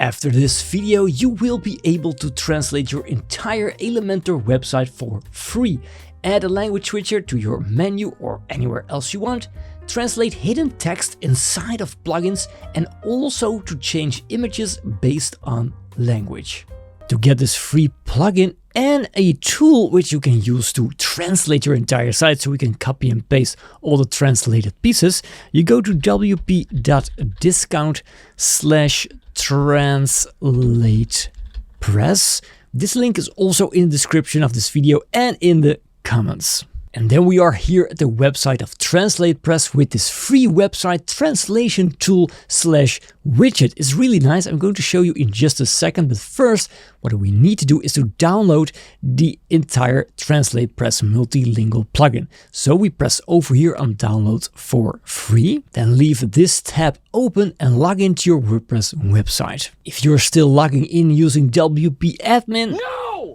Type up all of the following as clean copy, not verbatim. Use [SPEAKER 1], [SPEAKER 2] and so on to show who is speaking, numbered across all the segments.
[SPEAKER 1] After this video, you will be able to translate your entire Elementor website for free. Add a language switcher to your menu or anywhere else you want, translate hidden text inside of plugins, and also to change images based on language. To get this free plugin and a tool which you can use to translate your entire site so we can copy and paste all the translated pieces, you go to wp.discount/Translatepress. This link is also in the description of this video and in the comments. And then we are here at the website of Translatepress with this free website translation tool /widget. It's really nice. I'm going to show you in just a second. But first, what we need to do is to download the entire Translatepress multilingual plugin. So we press over here on download for free, then leave this tab open and log into your WordPress website. If you're still logging in using WP admin,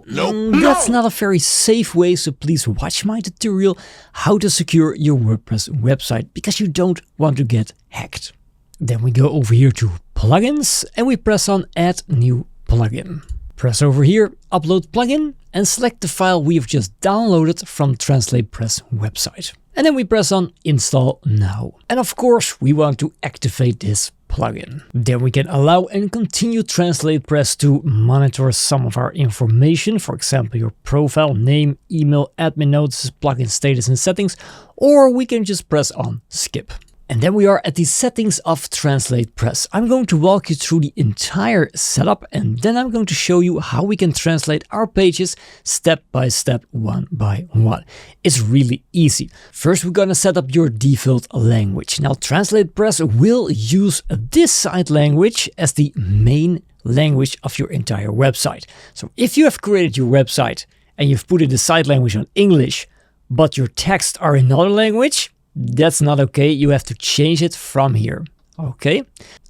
[SPEAKER 1] that's not a very safe way, so please watch my tutorial how to secure your WordPress website because you don't want to get hacked. Then we go over here to plugins and we press on add new plugin. Press over here, upload plugin, and select the file we have just downloaded from Translatepress website. And then we press on install now. And of course, we want to activate this plugin. Then we can allow and continue Translatepress to monitor some of our information, for example, your profile, name, email, admin notes, plugin status and settings, or we can just press on skip. And then we are at the settings of Translatepress. I'm going to walk you through the entire setup and then I'm going to show you how we can translate our pages step by step, one by one. It's really easy. First, we're going to set up your default language. Now, Translatepress will use this site language as the main language of your entire website. So if you have created your website and you've put in the site language on English, but your texts are in another language, that's not okay. You have to change it from here. Okay,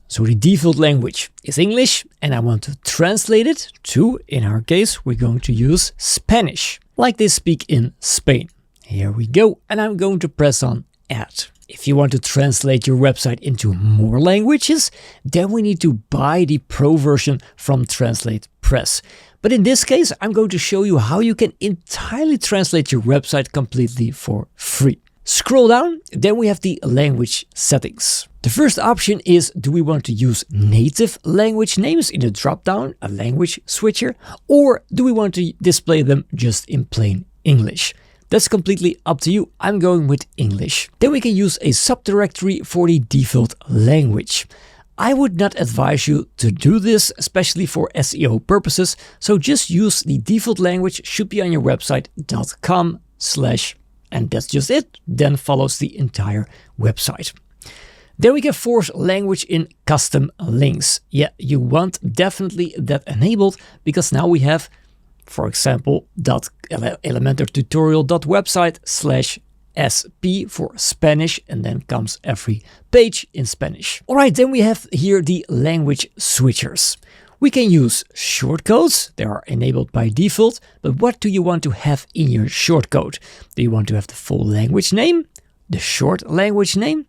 [SPEAKER 1] so the default language is English and I want to translate it to, in our case, we're going to use Spanish, like they speak in Spain. Here we go. And I'm going to press on add. If you want to translate your website into more languages, then we need to buy the Pro version from Translatepress. But in this case, I'm going to show you how you can entirely translate your website completely for free. Scroll down, then we have the language settings. The first option is, do we want to use native language names in the drop-down, a language switcher, or do we want to display them just in plain English? That's completely up to you. I'm going with English. Then we can use a subdirectory for the default language. I would not advise you to do this, especially for SEO purposes, so just use the default language, should be on your website .com/ and that's just it. Then follows the entire website. Then we can force language in custom links. Yeah, you want definitely that enabled because now we have, for example, Elementor tutorial.website/SP for Spanish, and then comes every page in Spanish. All right, then we have here the language switchers. We can use shortcodes, they are enabled by default, but what do you want to have in your shortcode? Do you want to have the full language name, the short language name,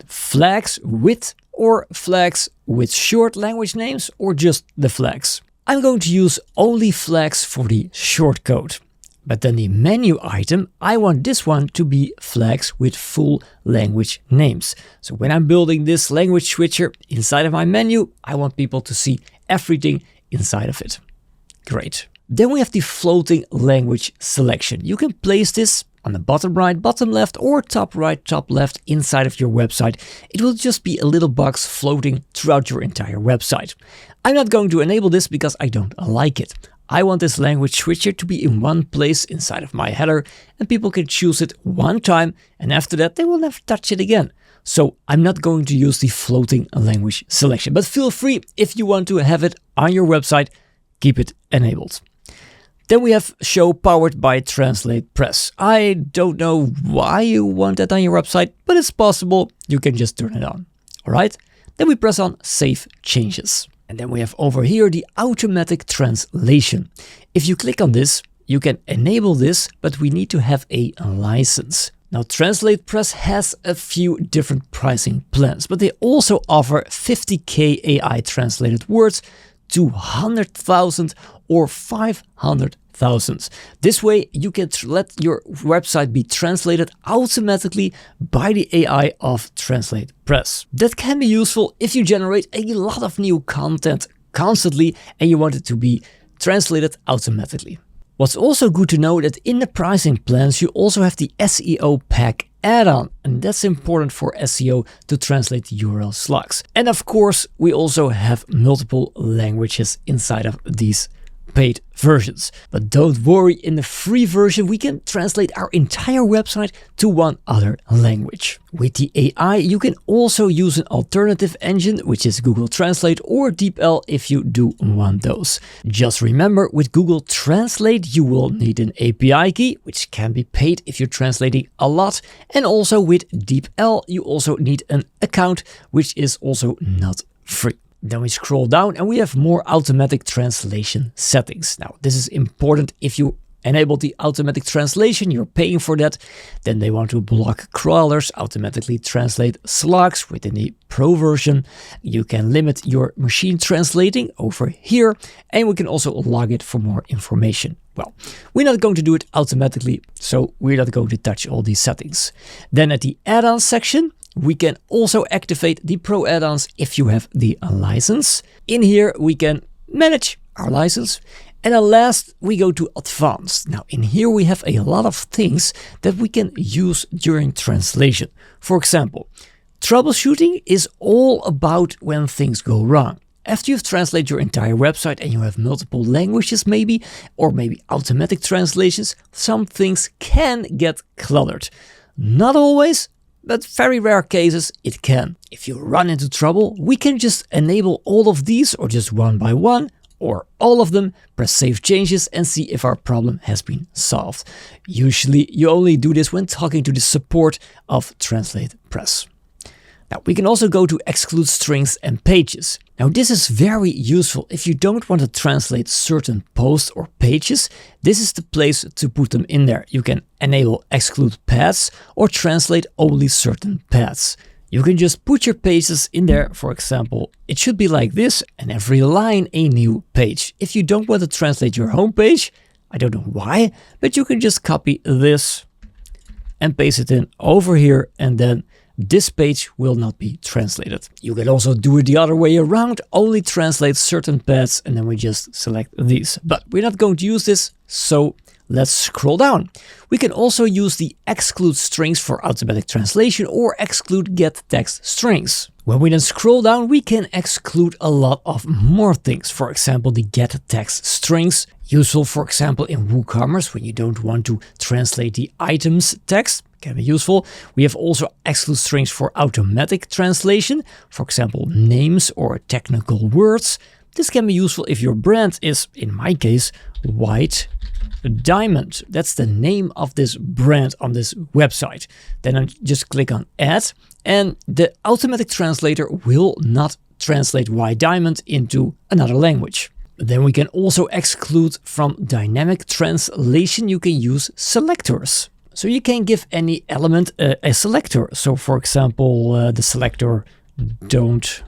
[SPEAKER 1] flags with or flags with short language names, or just the flags? I'm going to use only flags for the shortcode. But then the menu item, I want this one to be flags with full language names. So when I'm building this language switcher inside of my menu, I want people to see everything inside of it. Great. Then we have the floating language selection. You can place this on the bottom right, bottom left, or top right, top left inside of your website. It will just be a little box floating throughout your entire website. I'm not going to enable this because I don't like it. I want this language switcher to be in one place inside of my header and people can choose it one time and after that they will never touch it again. So I'm not going to use the floating language selection, but feel free if you want to have it on your website, keep it enabled. Then we have show powered by Translatepress. I don't know why you want that on your website, but it's possible. You can just turn it on. All right. Then we press on save changes. And then we have over here the automatic translation. If you click on this, you can enable this, but we need to have a license. Now, Translatepress has a few different pricing plans, but they also offer 50k AI translated words, 200,000 or 500,000. This way you can let your website be translated automatically by the AI of Translatepress. That can be useful if you generate a lot of new content constantly and you want it to be translated automatically. What's also good to know that in the pricing plans you also have the SEO pack add-on, and that's important for SEO to translate URL slugs. And of course we also have multiple languages inside of these paid versions. But don't worry, in the free version we can translate our entire website to one other language. With the AI you can also use an alternative engine, which is Google Translate or DeepL if you do want those. Just remember, with Google Translate you will need an API key, which can be paid if you're translating a lot, and also with DeepL you also need an account, which is also not free. Then we scroll down and we have more automatic translation settings. Now, this is important. If you enable the automatic translation, you're paying for that. Then they want to block crawlers, automatically translate slugs within the Pro version. You can limit your machine translating over here, and we can also log it for more information. Well, we're not going to do it automatically, so we're not going to touch all these settings. Then at the add-ons section, we can also activate the Pro add-ons if you have the license. In here we can manage our license. And at last we go to advanced. Now in here we have a lot of things that we can use during translation. For example, troubleshooting is all about when things go wrong. After you've translated your entire website and you have multiple languages maybe, or maybe automatic translations, some things can get cluttered. Not always, but very rare cases it can. If you run into trouble, we can just enable all of these, or just one by one, or all of them, press save changes and see if our problem has been solved. Usually you only do this when talking to the support of Translatepress. Now we can also go to exclude strings and pages. Now this is very useful if you don't want to translate certain posts or pages. This is the place to put them in there. You can enable exclude paths or translate only certain paths. You can just put your pages in there. For example, it should be like this, and every line a new page. If you don't want to translate your home page, I don't know why, but you can just copy this and paste it in over here, and then this page will not be translated. You can also do it the other way around, only translate certain paths, and then we just select these. But we're not going to use this, so let's scroll down. We can also use the exclude strings for automatic translation or exclude get text strings. When we then scroll down, we can exclude a lot of more things. For example, the get text strings, useful for example in WooCommerce when you don't want to translate the items text. Can be useful. We have also exclude strings for automatic translation, for example names or technical words. This can be useful if your brand is, in my case, White Diamond. That's the name of this brand on this website. Then I just click on add, and the automatic translator will not translate White Diamond into another language. Then we can also exclude from dynamic translation. You can use selectors. So you can give any element a selector. So for example, the selector don't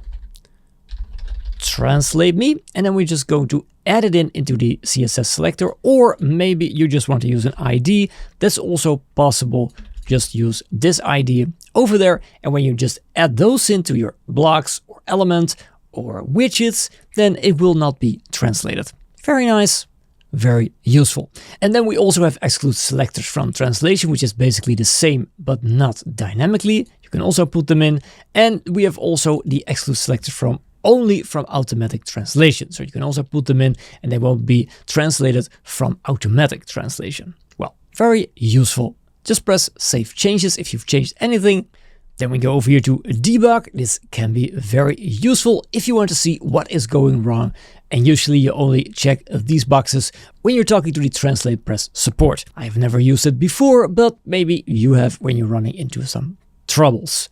[SPEAKER 1] translate me, and then we're just going to add it into the CSS selector, or maybe you just want to use an ID. That's also possible. Just use this ID over there, and when you just add those into your blocks or element or widgets, then it will not be translated. Very nice. Very useful. And then we also have exclude selectors from translation, which is basically the same but not dynamically. You can also put them in. And we have also the exclude selectors from only from automatic translation. So you can also put them in and they won't be translated from automatic translation. Well, very useful. Just press save changes if you've changed anything. Then we go over here to debug. This can be very useful if you want to see what is going wrong. And usually you only check these boxes when you're talking to the Translatepress support. I've never used it before, but maybe you have when you're running into some troubles.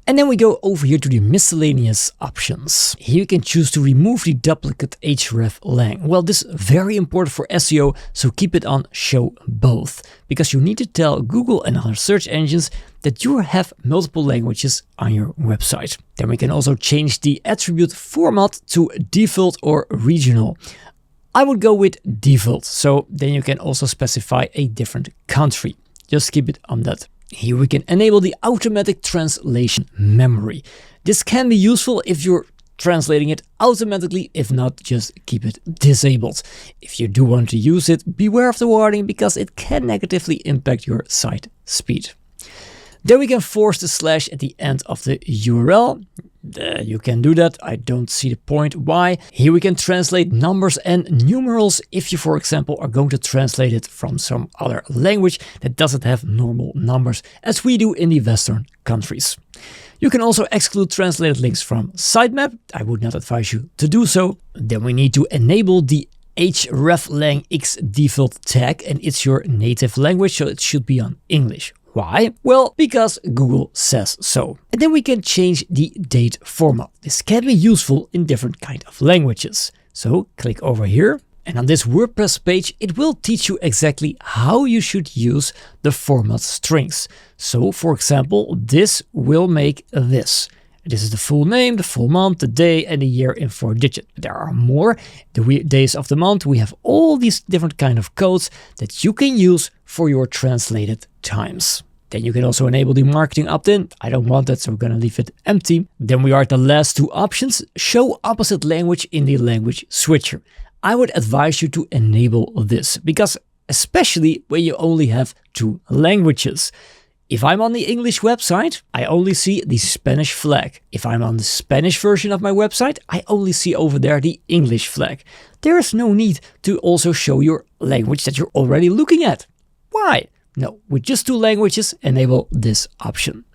[SPEAKER 1] And then we go over here to the miscellaneous options. Here you can choose to remove the duplicate hreflang. Well, this is very important for SEO, so keep it on show both, because you need to tell Google and other search engines that you have multiple languages on your website. Then we can also change the attribute format to default or regional. I would go with default, so then you can also specify a different country. Just keep it on that. Here we can enable the automatic translation memory. This can be useful if you're translating it automatically. If not, just keep it disabled. If you do want to use it, beware of the warning because it can negatively impact your site speed. Then we can force the slash at the end of the URL. You can do that. I don't see the point why. Here we can translate numbers and numerals if you, for example, are going to translate it from some other language that doesn't have normal numbers, as we do in the Western countries. You can also exclude translated links from sitemap. I would not advise you to do so. Then we need to enable the hreflang x default tag, and it's your native language, so it should be on English. Why? Well, because Google says so. And then we can change the date format. This can be useful in different kind of languages. So click over here, and on this WordPress page, it will teach you exactly how you should use the format strings. So for example, this will make this. This is the full name, the full month, the day, and the year in 4 digits. There are more. The days of the month. We have all these different kind of codes that you can use for your translated times. Then you can also enable the marketing opt-in. I don't want that, so we're going to leave it empty. Then we are at the last 2 options. Show opposite language in the language switcher. I would advise you to enable this, because especially when you only have 2 languages. If I'm on the English website, I only see the Spanish flag. If I'm on the Spanish version of my website, I only see over there the English flag. There is no need to also show your language that you're already looking at. Why? No, with just 2 languages, enable this option.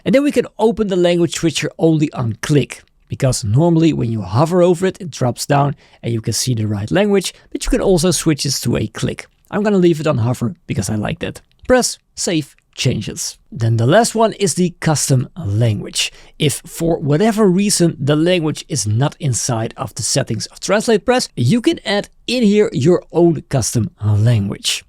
[SPEAKER 1] And then we can open the language switcher only on click, because normally when you hover over it, it drops down and you can see the right language, but you can also switch this to a click. I'm going to leave it on hover because I like that. Press save changes. Then the last one is the custom language. If for whatever reason the language is not inside of the settings of Translatepress, you can add in here your own custom language.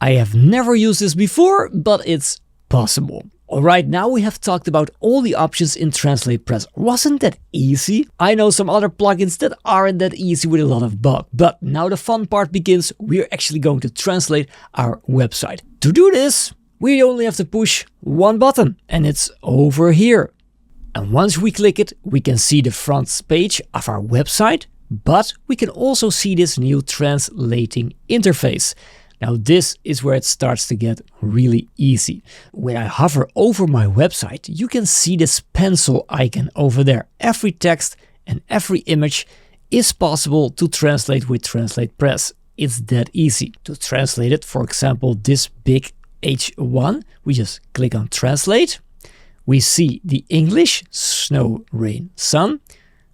[SPEAKER 1] I have never used this before, but it's possible. Alright, now we have talked about all the options in Translatepress. Wasn't that easy? I know some other plugins that aren't that easy with a lot of bugs, but now the fun part begins. We're actually going to translate our website. To do this, we only have to push one button, and it's over here. And once we click it, we can see the front page of our website, but we can also see this new translating interface. Now this is where it starts to get really easy. When I hover over my website, you can see this pencil icon over there. Every text and every image is possible to translate with Translatepress. It's that easy to translate it. For example, this big H1, we just click on translate. We see the English, snow, rain, sun.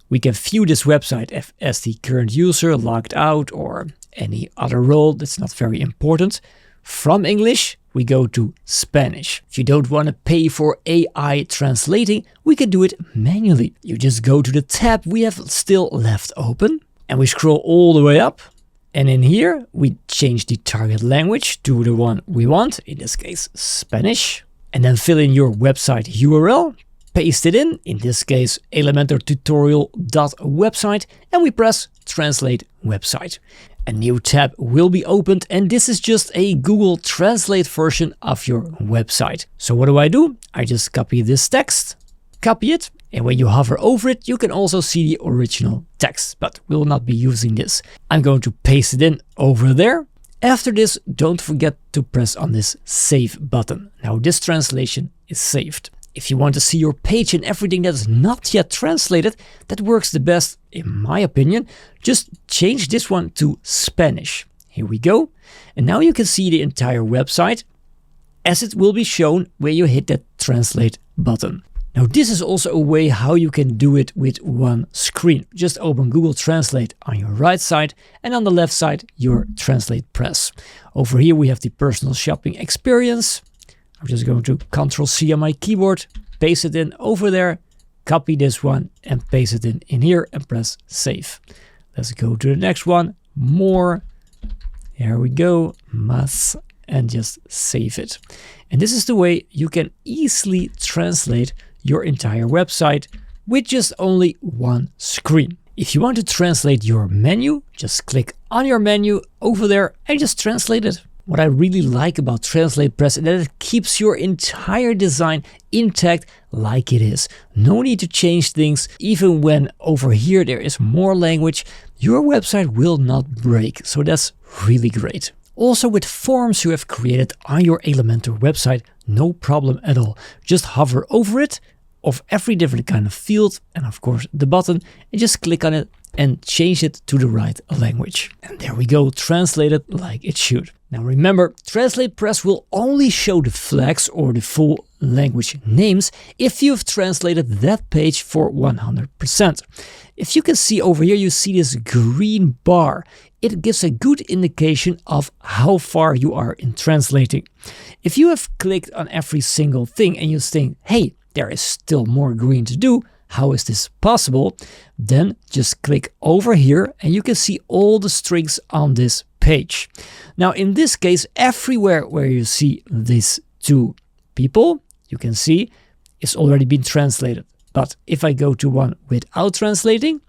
[SPEAKER 1] We can view this website as the current user, logged out, or any other role that's not very important. From English, we go to Spanish. If you don't want to pay for AI translating, we can do it manually. You just go to the tab we have still left open, and we scroll all the way up. And in here, we change the target language to the one we want, in this case, Spanish. And then fill in your website URL, paste it in this case, Elementor tutorial.website, and we press Translate Website. A new tab will be opened, and this is just a Google Translate version of your website. So what do? I just copy this text, copy it, and when you hover over it, you can also see the original text, but we will not be using this. I'm going to paste it in over there. After this, don't forget to press on this save button. Now this translation is saved. If you want to see your page and everything that is not yet translated, that works the best, in my opinion. Just change this one to Spanish. Here we go. And now you can see the entire website as it will be shown when you hit that translate button. Now this is also a way how you can do it with one screen. Just open Google Translate on your right side, and on the left side your Translatepress. Over here we have the personal shopping experience. I'm just going to Ctrl-C on my keyboard, paste it in over there, copy this one and paste it in here and press save. Let's go to the next one, more. Here we go, mas, and just save it. And this is the way you can easily translate your entire website with just only one screen. If you want to translate your menu, just click on your menu over there and just translate it. What I really like about Translatepress is that it keeps your entire design intact like it is. No need to change things. Even when over here there is more language, your website will not break. So that's really great. Also with forms you have created on your Elementor website, no problem at all. Just hover over it of every different kind of field and of course the button, and just click on it and change it to the right language. And there we go, translate it like it should. Now remember, Translatepress will only show the flags or the full language names if you've translated that page for 100%. If you can see over here, you see this green bar. It gives a good indication of how far you are in translating. If you have clicked on every single thing and you think, hey, there is still more green to do, how is this possible? Then just click over here and you can see all the strings on this page. Now in this case, everywhere where you see these two people, you can see it's already been translated. But if I go to one without translating,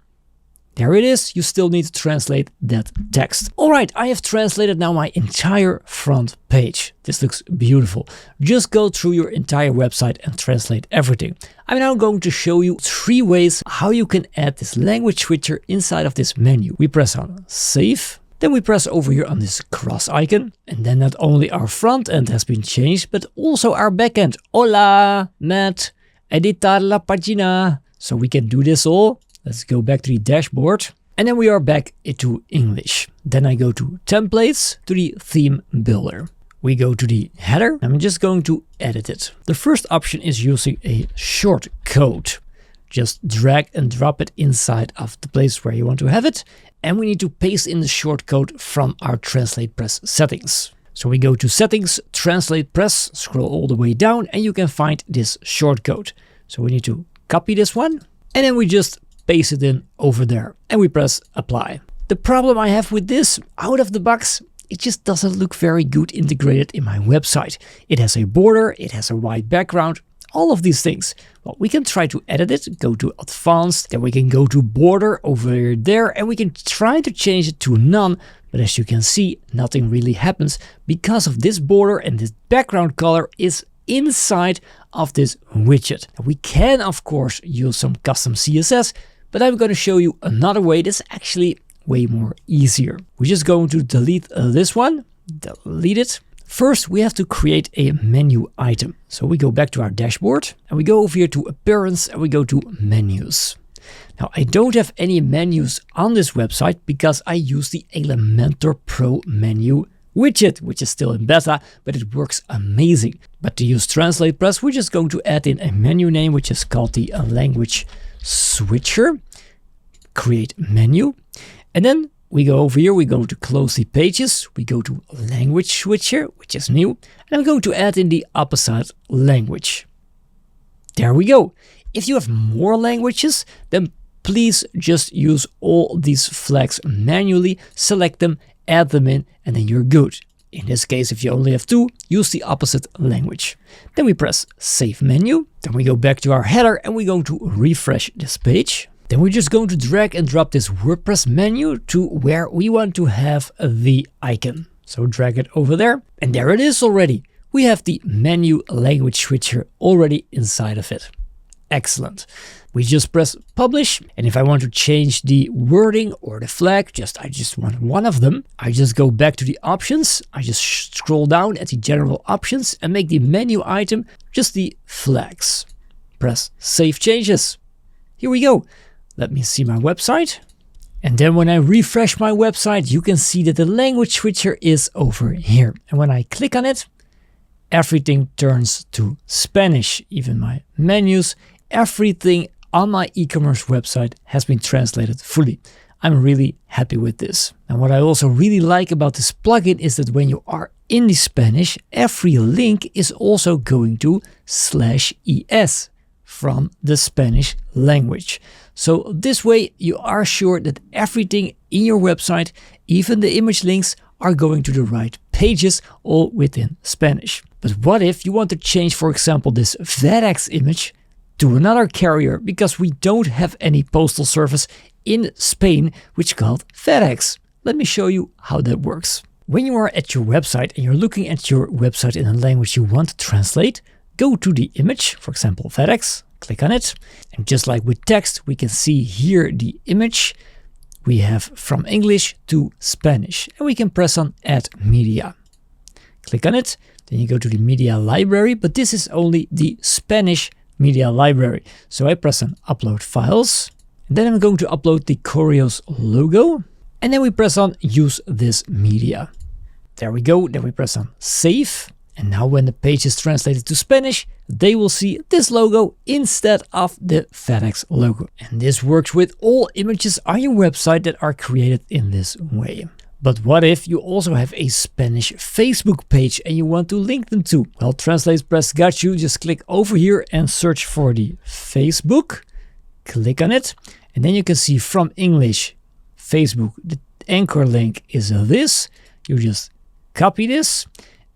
[SPEAKER 1] there it is. You still need to translate that text. All right, I have translated now my entire front page. This looks beautiful. Just go through your entire website and translate everything. I'm now going to show you 3 ways how you can add this language switcher inside of this menu. We press on save. Then we press over here on this cross icon. And then not only our front end has been changed, but also our back end. Hola, Matt, editar la página. So we can do this all. Let's go back to the dashboard. And then we are back into English. Then I go to templates, to the theme builder. We go to the header. I'm just going to edit it. The first option is using a short code. Just drag and drop it inside of the place where you want to have it. And we need to paste in the short code from our Translatepress settings. So we go to settings, Translatepress, scroll all the way down and you can find this short code. So we need to copy this one and then we just paste it in over there and we press apply. The problem I have with this, out of the box, it just doesn't look very good integrated in my website. It has a border, it has a white background, all of these things. Well, we can try to edit it, go to advanced, then we can go to border over there and we can try to change it to none. But as you can see, nothing really happens because of this border and this background color is inside of this widget. We can of course use some custom CSS, but I'm going to show you another way that's actually way more easier. We're just going to delete this one, delete it. First, we have to create a menu item. So we go back to our dashboard and we go over here to appearance and we go to menus. Now I don't have any menus on this website because I use the Elementor Pro menu widget, which is still in beta, but it works amazing. But to use Translatepress, we're just going to add in a menu name, which is called the language switcher, create menu. And then we go over here, we go to close the pages, we go to language switcher, which is new. And I'm going to add in the opposite language. There we go. If you have more languages, then please just use all these flags manually, select them, add them in, and then you're good. In this case, if you only have 2, use the opposite language. Then we press save menu. Then we go back to our header and we're going to refresh this page. Then we're just going to drag and drop this WordPress menu to where we want to have the icon. So drag it over there and there it is already. We have the menu language switcher already inside of it. Excellent. We just press publish. And if I want to change the wording or the flag, I just want one of them. I just go back to the options. I just scroll down at the general options and make the menu item just the flags. Press save changes. Here we go. Let me see my website. And then when I refresh my website, you can see that the language switcher is over here. And when I click on it, everything turns to Spanish. Even my menus, everything on my e-commerce website has been translated fully. I'm really happy with this. And what I also really like about this plugin is that when you are in the Spanish, every link is also going to /es. from the Spanish language. So this way you are sure that everything in your website, even the image links, are going to the right pages, all within Spanish. But what if you want to change, for example, this FedEx image to another carrier, because we don't have any postal service in Spain which is called FedEx? Let me show you how that works. When you are at your website and you're looking at your website in a language you want to translate, go to the image, for example FedEx, click on it, and just like with text, we can see here the image we have from English to Spanish, and we can press on Add Media. Click on it, then you go to the media library, but this is only the Spanish media library. So I press on Upload Files, and then I'm going to upload the Correos logo, and then we press on Use this media. There we go, then we press on Save. And now when the page is translated to Spanish, they will see this logo instead of the FedEx logo. And this works with all images on your website that are created in this way. But what if you also have a Spanish Facebook page and you want to link them to? Well, Translatepress got you. Just click over here and search for the Facebook. Click on it. And then you can see from English, Facebook, the anchor link is this. You just copy this.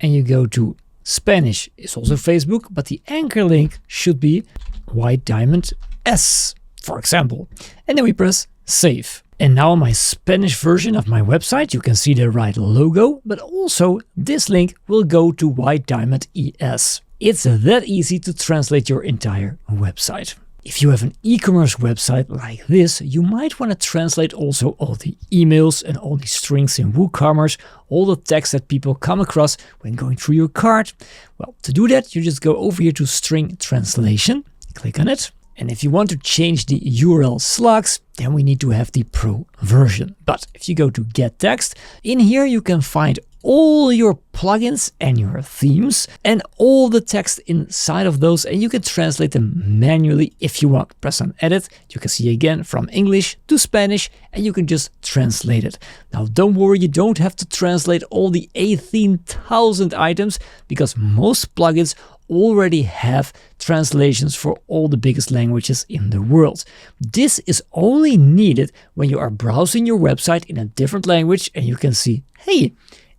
[SPEAKER 1] And you go to Spanish, it's also Facebook, but the anchor link should be White Diamond S, for example. And then we press Save. And now on my Spanish version of my website, you can see the right logo, but also this link will go to White Diamond ES. It's that easy to translate your entire website. If you have an e-commerce website like this, you might want to translate also all the emails and all the strings in WooCommerce, all the text that people come across when going through your cart. Well, to do that, you just go over here to String Translation, click on it. And if you want to change the URL slugs, then we need to have the Pro version. But if you go to Get Text, in here you can find all your plugins and your themes and all the text inside of those, and you can translate them manually if you want. Press on Edit, you can see again from English to Spanish, and you can just translate it. Now don't worry, you don't have to translate all the 18,000 items, because most plugins already have translations for all the biggest languages in the world. This is only needed when you are browsing your website in a different language and you can see, hey,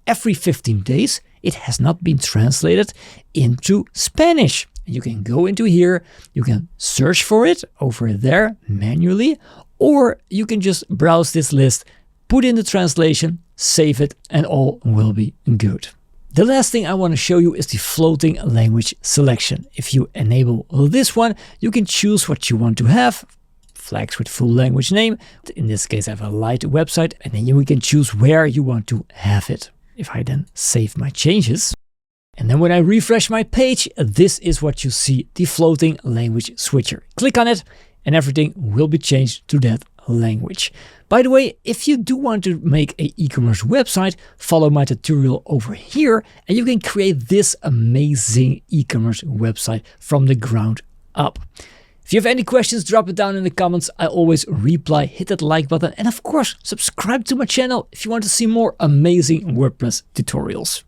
[SPEAKER 1] every 15 days it has not been translated into Spanish. You can go into here, you can search for it over there manually, or you can just browse this list, put in the translation, save it, and all will be good. The last thing I want to show you is the floating language selection. If you enable this one, you can choose what you want to have. Flags with full language name. In this case, I have a light website, and then you can choose where you want to have it. If I then save my changes, and then when I refresh my page, this is what you see, the floating language switcher. Click on it and everything will be changed to that language. By the way, if you do want to make an e-commerce website, follow my tutorial over here and you can create this amazing e-commerce website from the ground up. If you have any questions, drop it down in the comments. I always reply. Hit that like button and of course, subscribe to my channel if you want to see more amazing WordPress tutorials.